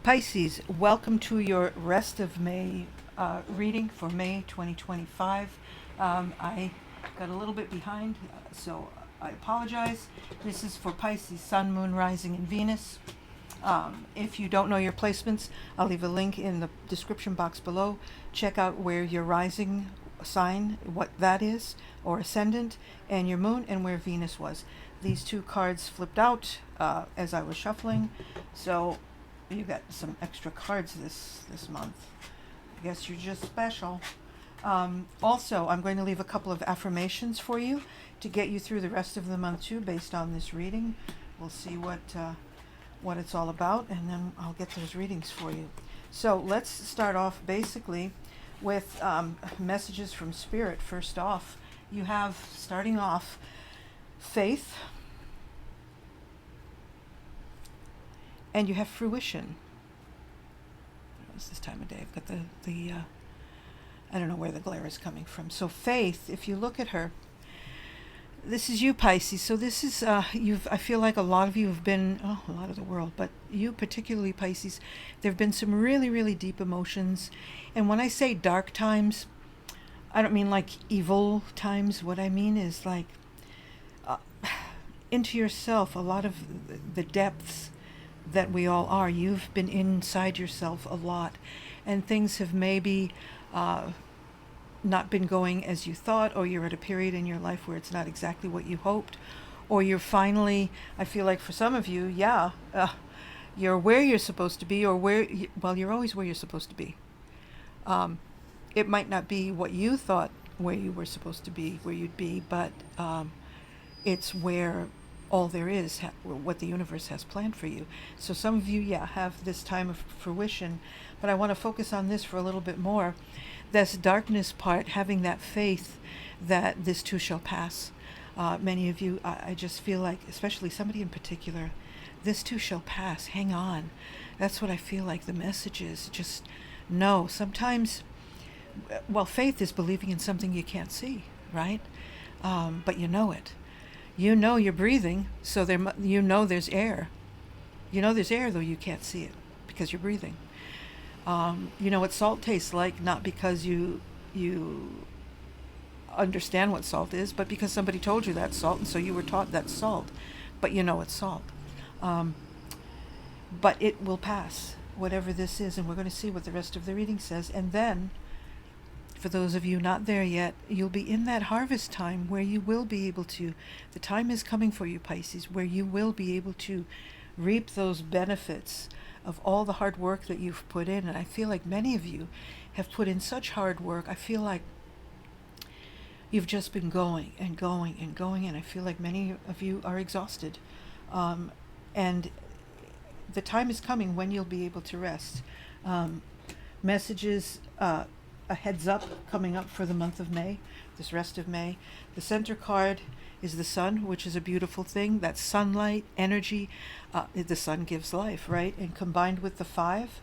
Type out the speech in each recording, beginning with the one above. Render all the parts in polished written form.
Pisces, welcome to your rest of May reading for May 2025. I got a little bit behind, so I apologize. This is for Pisces, Sun, Moon, Rising, and Venus. If you don't know your placements, I'll leave a link in the description box below. Check out where your rising sign, what that is, or ascendant, and your moon, and where Venus was. These two cards flipped out as I was shuffling, so you got some extra cards this month. I guess you're just special. Also, I'm going to leave a couple of affirmations for you to get you through the rest of the month too, based on this reading. We'll see what it's all about, and then I'll get those readings for you. So let's start off basically with messages from Spirit. First off, you have, starting off, faith, and you have fruition. It's this time of day. I've got the I don't know where the glare is coming from. So faith, if you look at her, this is you, Pisces. So this is I feel like a lot of you have been, a lot of the world, but you particularly, Pisces, there have been some really, really deep emotions. And when I say dark times, I don't mean like evil times. What I mean is like into yourself, a lot of the depths that we all are. You've been inside yourself a lot, and things have maybe not been going as you thought, or you're at a period in your life where it's not exactly what you hoped, or you're finally, I feel like for some of you, you're where you're supposed to be, or well, you're always where you're supposed to be. It might not be what you thought where you were supposed to be, where you'd be, but it's where all there is, what the universe has planned for you. So some of you, have this time of fruition, but I want to focus on this for a little bit more. This darkness part, having that faith that this too shall pass. Many of you, I just feel like, especially somebody in particular, this too shall pass. Hang on. That's what I feel like the message is. Just know. Sometimes, well, faith is believing in something you can't see, right? But you know it. You know you're breathing, so there's air. You know there's air, though you can't see it because you're breathing. You know what salt tastes like, not because you understand what salt is, but because somebody told you that's salt, and so you were taught that's salt, but you know it's salt. But it will pass, whatever this is, and we're going to see what the rest of the reading says. And then, for those of you not there yet, you'll be in that harvest time where you will be able to, the time is coming for you, Pisces, where you will be able to reap those benefits of all the hard work that you've put in. And I feel like many of you have put in such hard work. I feel like you've just been going and going and going, and I feel like many of you are exhausted. And the time is coming when you'll be able to rest. Messages, a heads up coming up for the month of May, this rest of May. The center card is the sun, which is a beautiful thing. That's sunlight, energy. The sun gives life, right? And combined with the five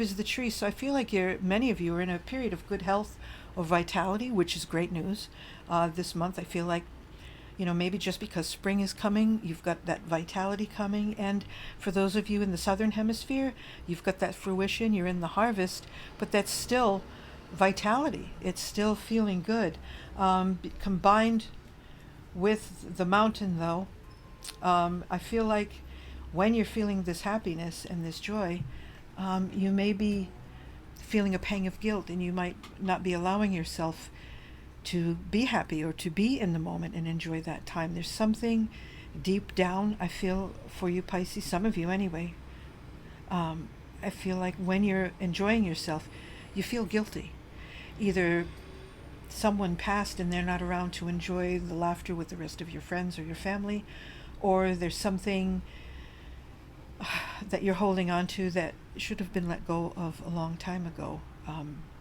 is the tree. So I feel like many of you are in a period of good health or vitality, which is great news. This month, I feel like, maybe just because spring is coming, you've got that vitality coming. And for those of you in the southern hemisphere, you've got that fruition, you're in the harvest, but that's still vitality. It's still feeling good. Combined with the mountain, though, I feel like when you're feeling this happiness and this joy, you may be feeling a pang of guilt, and you might not be allowing yourself to be happy or to be in the moment and enjoy that time. There's something deep down, I feel, for you, Pisces, some of you anyway. I feel like when you're enjoying yourself, you feel guilty. Either someone passed and they're not around to enjoy the laughter with the rest of your friends or your family, or there's something that you're holding on to that should have been let go of a long time ago,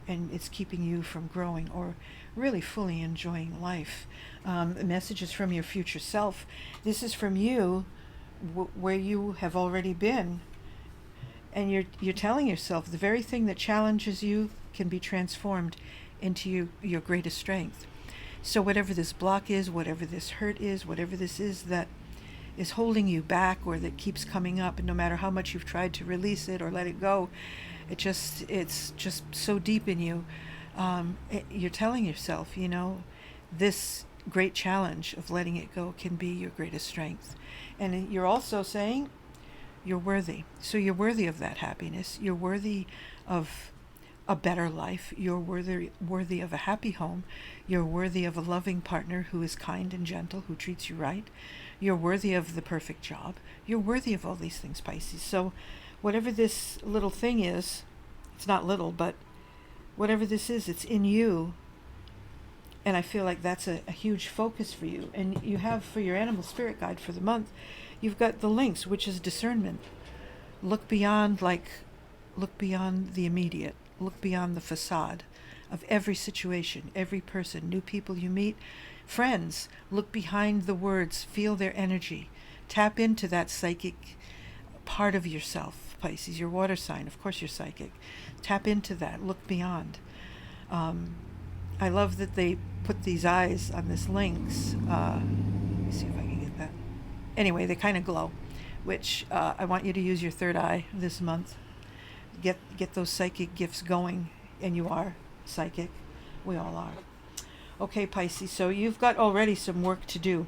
and it's keeping you from growing or really fully enjoying life. Messages from your future self. This is from you, where you have already been, and you're telling yourself the very thing that challenges you can be transformed into your greatest strength. So whatever this block is, whatever this hurt is, whatever this is that is holding you back, or that keeps coming up, and no matter how much you've tried to release it or let it go, it's just so deep in you. You're telling yourself, this great challenge of letting it go can be your greatest strength. And you're also saying you're worthy. So you're worthy of that happiness. You're worthy of a better life. You're worthy of a happy home. You're worthy of a loving partner who is kind and gentle, who treats you right. You're worthy of the perfect job. You're worthy of all these things, Pisces. So whatever this little thing is, it's not little, but whatever this is, it's in you. And I feel like that's a huge focus for you. And you have, for your animal spirit guide for the month, you've got the links, which is discernment. Look beyond the immediate. Look beyond the facade of every situation, every person, new people you meet, friends. Look behind the words, feel their energy. Tap into that psychic part of yourself, Pisces, your water sign. Of course you're psychic. Tap into that. Look beyond. I love that they put these eyes on this lynx. Let me see if I can get that. Anyway, they kind of glow, which I want you to use your third eye this month. Get those psychic gifts going, and you are psychic. We all are. Okay, Pisces, so you've got already some work to do.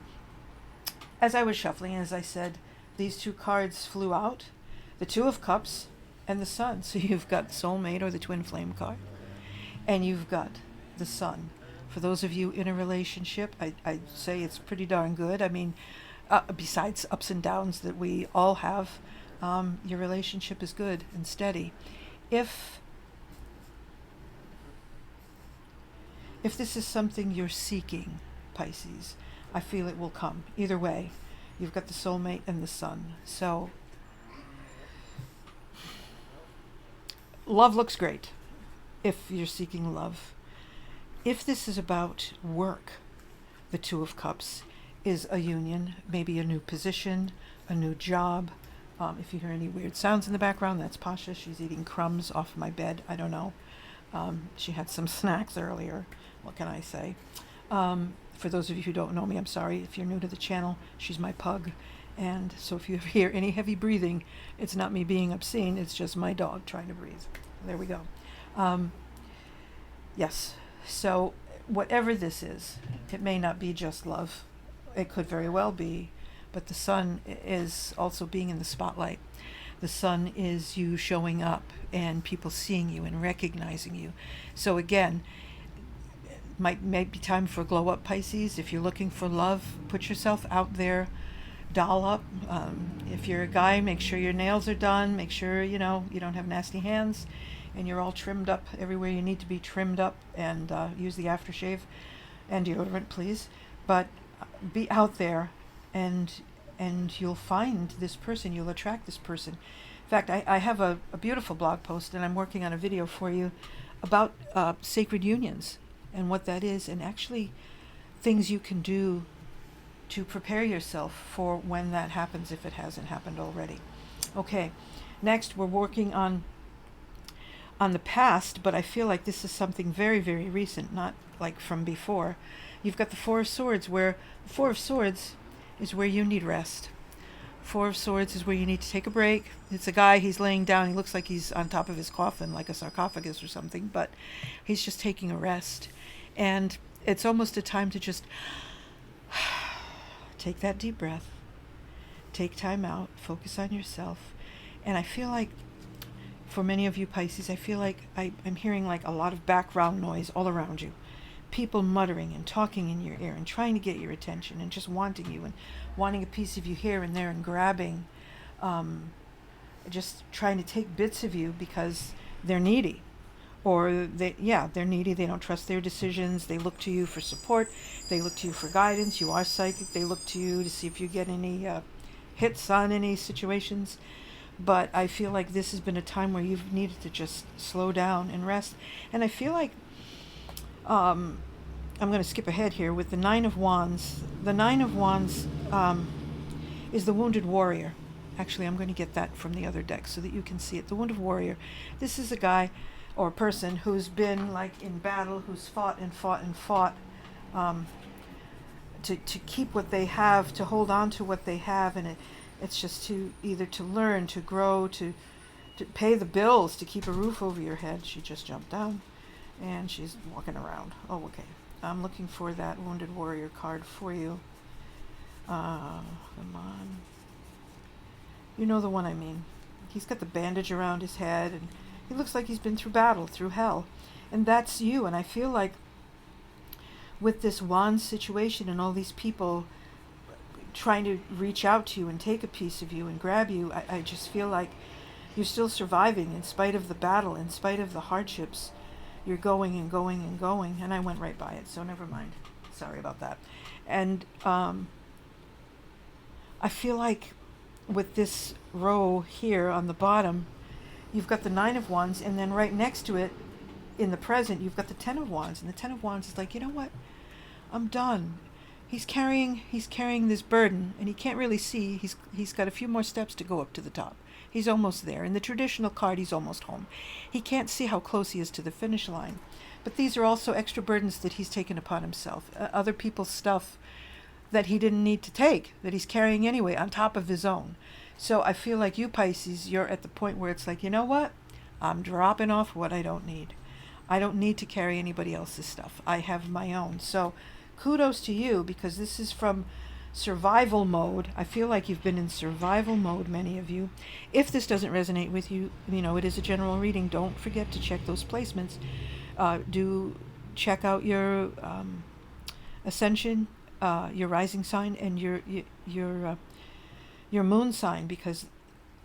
As I was shuffling, as I said, these two cards flew out, the Two of Cups and the Sun. So you've got Soulmate, or the Twin Flame card, and you've got the Sun. For those of you in a relationship, I'd say it's pretty darn good. I mean, besides ups and downs that we all have, your relationship is good and steady. If this is something you're seeking, Pisces, I feel it will come. Either way, you've got the Soulmate and the Sun. So love looks great if you're seeking love. If this is about work, the Two of Cups is a union, maybe a new position, a new job. If you hear any weird sounds in the background, that's Pasha. She's eating crumbs off my bed. I don't know. She had some snacks earlier. What can I say? For those of you who don't know me, I'm sorry. If you're new to the channel, she's my pug. And so if you hear any heavy breathing, it's not me being obscene. It's just my dog trying to breathe. There we go. Yes. So whatever this is, it may not be just love. It could very well be. But the Sun is also being in the spotlight. The Sun is you showing up and people seeing you and recognizing you. So again, might be time for glow up, Pisces. If you're looking for love, put yourself out there, doll up. If you're a guy, make sure your nails are done. Make sure you don't have nasty hands, and you're all trimmed up everywhere you need to be trimmed up. And use the aftershave and deodorant, please. But be out there. And you'll find this person, you'll attract this person. In fact, I have a beautiful blog post, and I'm working on a video for you about sacred unions and what that is, and actually things you can do to prepare yourself for when that happens, if it hasn't happened already. Okay, next we're working on the past, but I feel like this is something very, very recent, not like from before. You've got the Four of Swords, where the Four of Swords is where you need rest. Four of Swords is where you need to take a break. It's a guy, he's laying down, he looks like he's on top of his coffin, like a sarcophagus or something, but he's just taking a rest. And it's almost a time to just take that deep breath, take time out, focus on yourself. And I feel like, for many of you Pisces, I feel like I'm hearing like a lot of background noise all around you. People muttering and talking in your ear and trying to get your attention and just wanting you and wanting a piece of you here and there and grabbing, just trying to take bits of you because they're needy. Or they're needy. They don't trust their decisions. They look to you for support. They look to you for guidance. You are psychic. They look to you to see if you get any hits on any situations. But I feel like this has been a time where you've needed to just slow down and rest. And I feel like I'm going to skip ahead here with the Nine of Wands. The Nine of Wands is the Wounded Warrior. Actually, I'm going to get that from the other deck so that you can see it. The Wounded Warrior. This is a guy or a person who's been like in battle, who's fought and fought and fought to keep what they have, to hold on to what they have, and it's just to either to learn, to grow, to pay the bills, to keep a roof over your head. She just jumped down and she's walking around. Oh, okay. I'm looking for that Wounded Warrior card for you. Come on. You know the one I mean. He's got the bandage around his head and he looks like he's been through battle, through hell. And that's you. And I feel like with this wand situation and all these people trying to reach out to you and take a piece of you and grab you, I just feel like you're still surviving in spite of the battle, in spite of the hardships. You're going and going and going. And I went right by it, so never mind. Sorry about that. And I feel like with this row here on the bottom, you've got the Nine of Wands, and then right next to it, in the present, you've got the Ten of Wands. And the Ten of Wands is like, you know what? I'm done. He's carrying this burden, and he can't really see. He's got a few more steps to go up to the top. He's almost there. In the traditional card, he's almost home. He can't see how close he is to the finish line. But these are also extra burdens that he's taken upon himself. Other people's stuff that he didn't need to take, that he's carrying anyway, on top of his own. So I feel like you, Pisces, you're at the point where it's like, you know what? I'm dropping off what I don't need. I don't need to carry anybody else's stuff. I have my own. So kudos to you, because this is from survival mode. I feel like you've been in survival mode, many of you. If this doesn't resonate with you, you know, it is a general reading. Don't forget to check those placements. Do check out your ascension, your rising sign, and your moon sign, because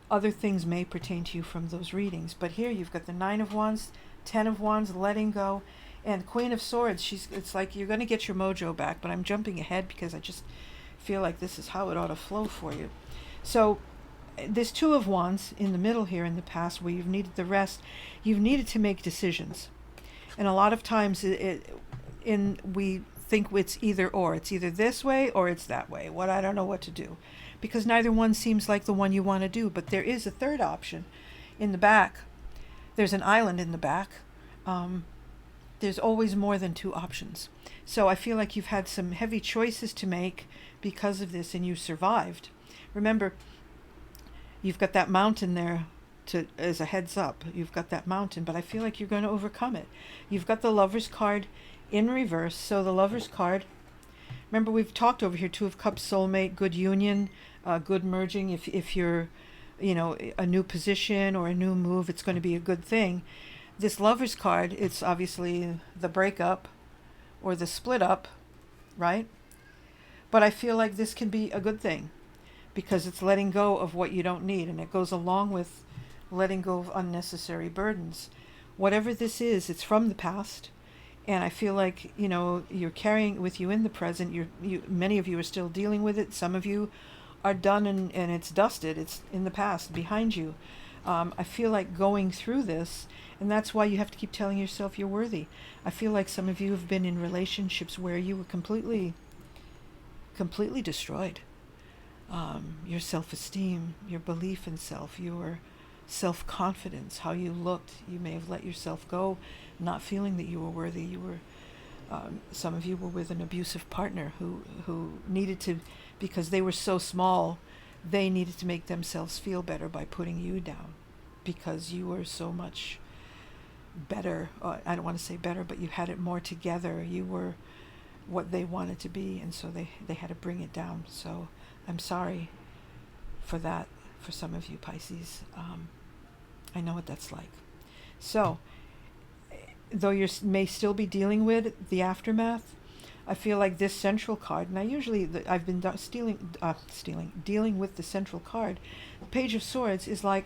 other things may pertain to you from those readings. But here you've got the Nine of Wands, Ten of Wands, letting go, and Queen of Swords. It's like you're going to get your mojo back, but I'm jumping ahead because I just feel like this is how it ought to flow for you. So there's Two of Wands in the middle here in the past, where you've needed the rest. You've needed to make decisions. And a lot of times we think it's either or. It's either this way or it's that way. I don't know what to do. Because neither one seems like the one you want to do. But there is a third option in the back. There's an island in the back. There's always more than two options. So I feel like you've had some heavy choices to make because of this, and you survived. Remember, you've got that mountain there as a heads up. You've got that mountain, but I feel like you're going to overcome it. You've got the Lover's card in reverse. So the Lover's card, remember we've talked over here, Two of Cups, soulmate, good union, good merging. If you're, you know, a new position or a new move, it's going to be a good thing. This Lover's card, it's obviously the breakup or the split up, right? But I feel like this can be a good thing because it's letting go of what you don't need, and it goes along with letting go of unnecessary burdens. Whatever this is, it's from the past, and I feel like, you know, you're carrying it with you in the present. Many of you are still dealing with it. Some of you are done and it's dusted. It's in the past, behind you. I feel like going through this, and that's why you have to keep telling yourself you're worthy. I feel like some of you have been in relationships where you were completely destroyed. Your self-esteem, your belief in self, your self-confidence, how you looked. You may have let yourself go, not feeling that you were worthy. You were, some of you were with an abusive partner who needed to, because they were so small, they needed to make themselves feel better by putting you down because you were so much better. I don't want to say better, but you had it more together. You were what they wanted to be, and so they had to bring it down. So I'm sorry for that, for some of you Pisces. I know what that's like. So though you may still be dealing with the aftermath, I feel like this central card, and I've been dealing with the central card. The Page of Swords is like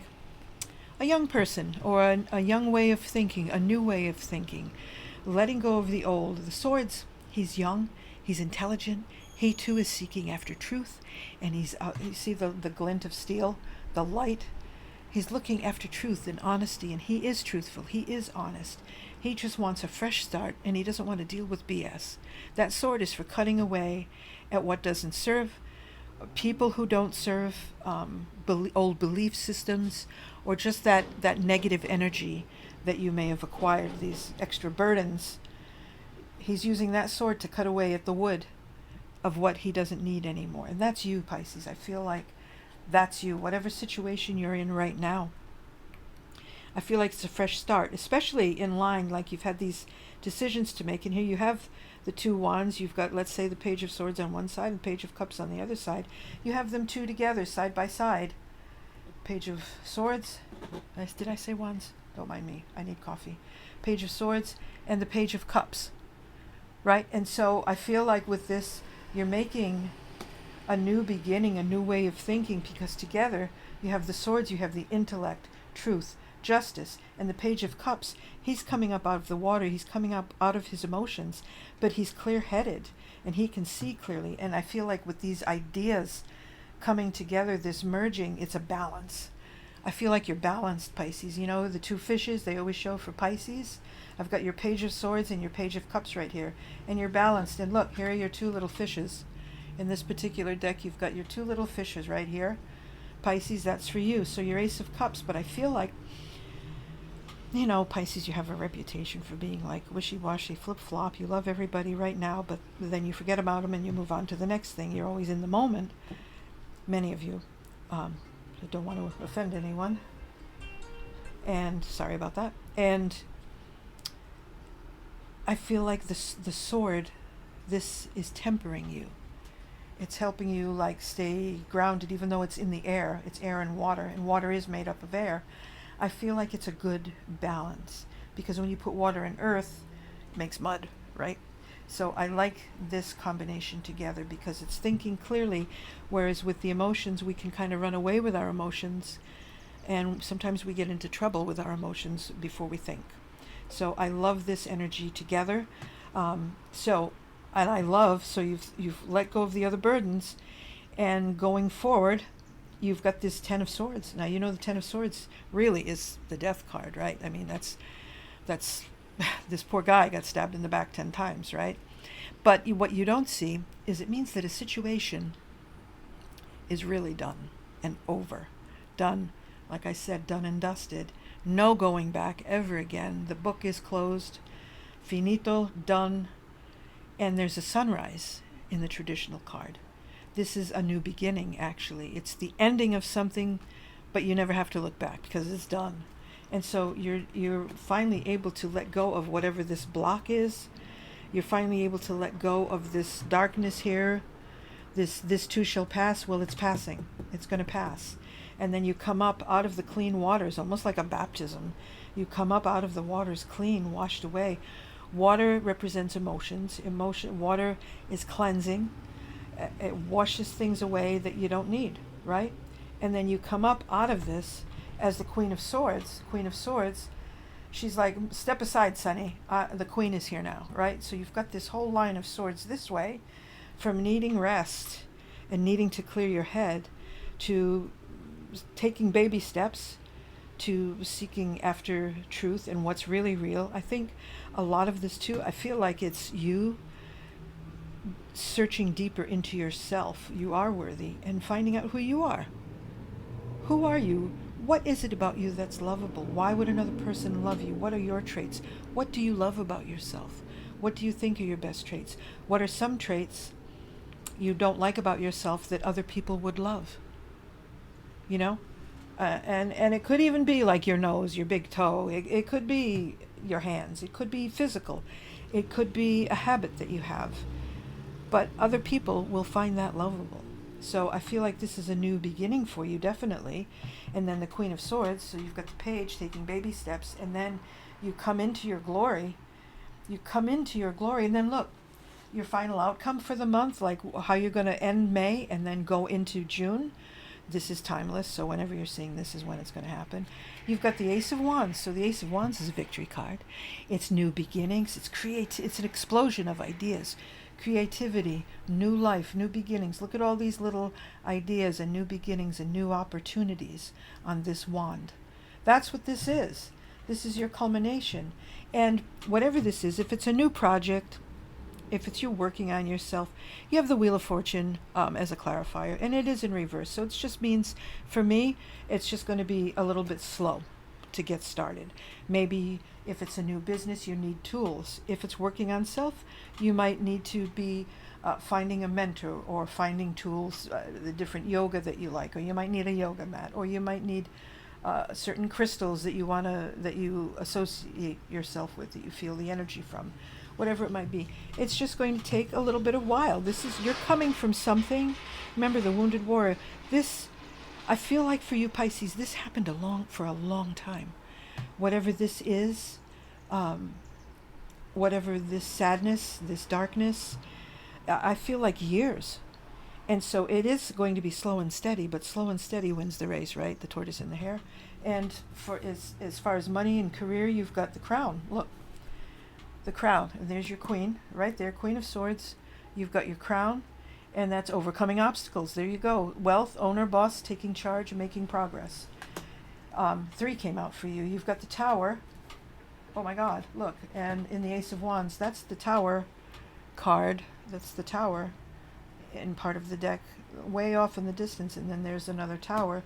a young person, or a young way of thinking, a new way of thinking, letting go of the old. The Swords, he's young, he's intelligent, he too is seeking after truth, and you see the glint of steel, the light. He's looking after truth and honesty, and he is truthful, he is honest. He just wants a fresh start, and he doesn't want to deal with BS. That sword is for cutting away at what doesn't serve, people who don't serve, old belief systems, or just that negative energy that you may have acquired, these extra burdens. He's using that sword to cut away at the wood, of what he doesn't need anymore. And that's you, Pisces. I feel like that's you, whatever situation you're in right now. I feel like it's a fresh start, especially in line, like you've had these decisions to make. And here you have the two wands. You've got, let's say, the Page of Swords on one side and Page of Cups on the other side. You have them two together, side by side. Page of Swords. Did I say wands? Don't mind me. I need coffee. Page of Swords and the Page of Cups. Right? And so I feel like with this, you're making a new beginning, a new way of thinking, because together you have the swords, you have the intellect, truth, justice, and the Page of Cups. He's coming up out of the water, he's coming up out of his emotions, but he's clear-headed and he can see clearly. And I feel like with these ideas coming together, this merging, it's a balance. I feel like you're balanced, Pisces. You know, the two fishes they always show for Pisces. I've got your Page of Swords and your Page of Cups right here, and you're balanced. And look, here are your two little fishes. In this particular deck, you've got your two little fishes right here. Pisces, that's for you. So your Ace of Cups. But I feel like, you know, Pisces, you have a reputation for being like wishy-washy, flip-flop. You love everybody right now, but then you forget about them and you move on to the next thing. You're always in the moment. Many of you. I don't want to offend anyone. And sorry about that. And I feel like the sword, this is tempering you. It's helping you like stay grounded, even though it's in the air. It's air and water is made up of air. I feel like it's a good balance, because when you put water and earth, it makes mud, right? So I like this combination together because it's thinking clearly, whereas with the emotions, we can kind of run away with our emotions, and sometimes we get into trouble with our emotions before we think. So I love this energy together. And I love, so you've let go of the other burdens, and going forward, you've got this Ten of Swords. Now, you know the Ten of Swords really is the death card, right? I mean, that's this poor guy got stabbed in the back 10 times, right? But what you don't see is it means that a situation is really done and over. Done, like I said, done and dusted. No going back ever again. The book is closed. Finito, done. And there's a sunrise in the traditional card. This is a new beginning, actually. It's the ending of something, but you never have to look back because it's done. And so you're finally able to let go of whatever this block is. You're finally able to let go of this darkness here. This too shall pass. Well, it's passing. It's going to pass. And then you come up out of the clean waters, almost like a baptism. You come up out of the waters clean, washed away. Water represents emotions. Water is cleansing. It washes things away that you don't need, right? And then you come up out of this as the Queen of Swords. Queen of Swords, she's like, step aside, Sonny. The Queen is here now, right? So you've got this whole line of swords this way, from needing rest and needing to clear your head, to taking baby steps, to seeking after truth and what's really real. I think a lot of this too, I feel like it's you searching deeper into yourself. You are worthy, and finding out who you are. Who are you? What is it about you that's lovable? Why would another person love you? What are your traits? What do you love about yourself? What do you think are your best traits? What are some traits you don't like about yourself that other people would love? You know? And it could even be like your nose, your big toe. It could be your hands. It could be physical. It could be a habit that you have. But other people will find that lovable. So I feel like this is a new beginning for you, definitely. And then the Queen of Swords, so you've got the Page taking baby steps, and then you come into your glory. You come into your glory, and then look, your final outcome for the month, like how you're going to end May and then go into June. This is timeless, so whenever you're seeing this is when it's going to happen. You've got the Ace of Wands. So the Ace of Wands is a victory card. It's new beginnings. It's an explosion of ideas. Creativity, new life, new beginnings. Look at all these little ideas and new beginnings and new opportunities on this wand. That's what this is. This is your culmination. And whatever this is, if it's a new project, if it's you working on yourself, you have the Wheel of Fortune as a clarifier, and it is in reverse. So it just means, for me, it's just going to be a little bit slow to get started. Maybe if it's a new business, you need tools. If it's working on self, you might need to be finding a mentor or finding tools, the different yoga that you like, or you might need a yoga mat, or you might need certain crystals that you associate yourself with, that you feel the energy from, whatever it might be. It's just going to take a little bit of while. You're coming from something. Remember the wounded warrior. I feel like for you Pisces, this happened for a long time. Whatever this is, whatever this sadness, this darkness, I feel like years. And so it is going to be slow and steady, but slow and steady wins the race, right? The tortoise and the hare. And as far as money and career, you've got the crown. Look, the crown. And there's your queen, right there, Queen of Swords. You've got your crown, and that's overcoming obstacles. There you go. Wealth, owner, boss, taking charge, and making progress. 3 came out for you. You've got the Tower. Oh my God, look. And in the Ace of Wands, that's the Tower card. That's the Tower in part of the deck, way off in the distance. And then there's another Tower.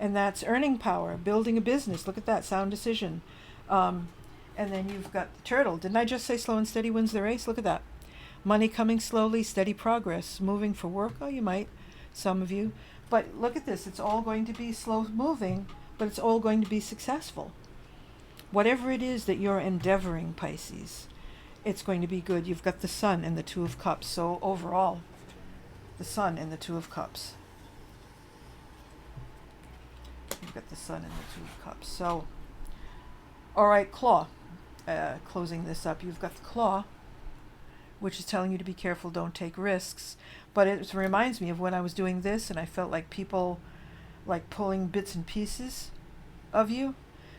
And that's earning power, building a business. Look at that, sound decision. And then you've got the Turtle. Didn't I just say slow and steady wins the race? Look at that. Money coming slowly, steady progress. Moving for work? Oh, you might, some of you. But look at this. It's all going to be slow moving, but it's all going to be successful. Whatever it is that you're endeavoring, Pisces, it's going to be good. You've got the Sun and the Two of Cups. So overall, the Sun and the Two of Cups. You've got the Sun and the Two of Cups. So, all right, Claw. Closing this up, you've got the Claw, which is telling you to be careful, don't take risks. But it reminds me of when I was doing this and I felt like people like pulling bits and pieces of you.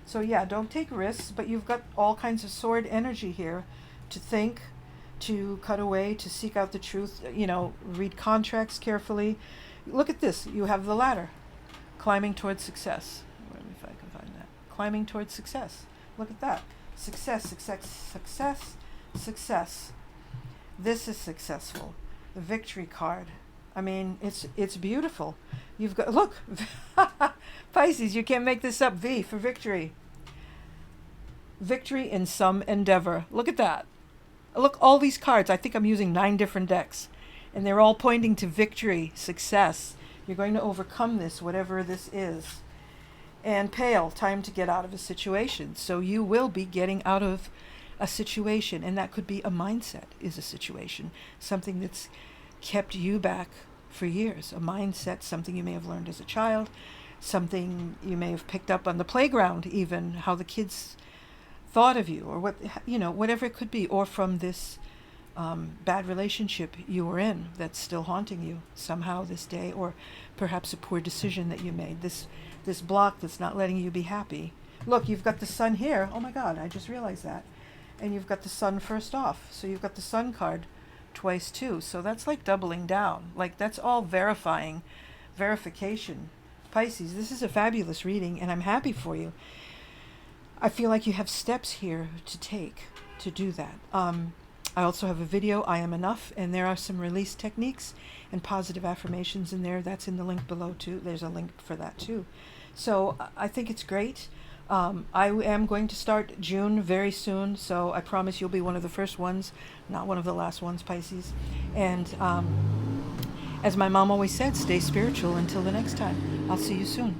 So yeah, don't take risks, but you've got all kinds of sword energy here to think, to cut away, to seek out the truth, read contracts carefully. Look at this. You have the ladder, climbing towards success. Let me if I can find that. Climbing towards success. Look at that. Success, success, success, success. This is successful. The Victory card. I mean, it's beautiful. You've got, look, Pisces, you can't make this up. V for victory. Victory in some endeavor. Look at that. Look, all these cards. I think I'm using 9 different decks. And they're all pointing to victory, success. You're going to overcome this, whatever this is. And Pale, time to get out of a situation. So you will be getting out of a situation. And that could be a mindset, is a situation. Something that's kept you back for years. A mindset, something you may have learned as a child. Something you may have picked up on the playground, even how the kids thought of you, or whatever it could be, or from this bad relationship you were in that's still haunting you somehow this day, or perhaps a poor decision that you made, this block that's not letting you be happy. Look, you've got the Sun here. Oh my God, I just realized that. And you've got the Sun first off, so you've got the Sun card twice too. So that's like doubling down. Like, that's all verification. Pisces, this is a fabulous reading, and I'm happy for you. I feel like you have steps here to take to do that. I also have a video, I Am Enough, and there are some release techniques and positive affirmations in there. That's in the link below too. There's a link for that too. So I think it's great. I am going to start June very soon, so I promise you'll be one of the first ones, not one of the last ones, Pisces. And as my mom always said, stay spiritual until the next time. I'll see you soon.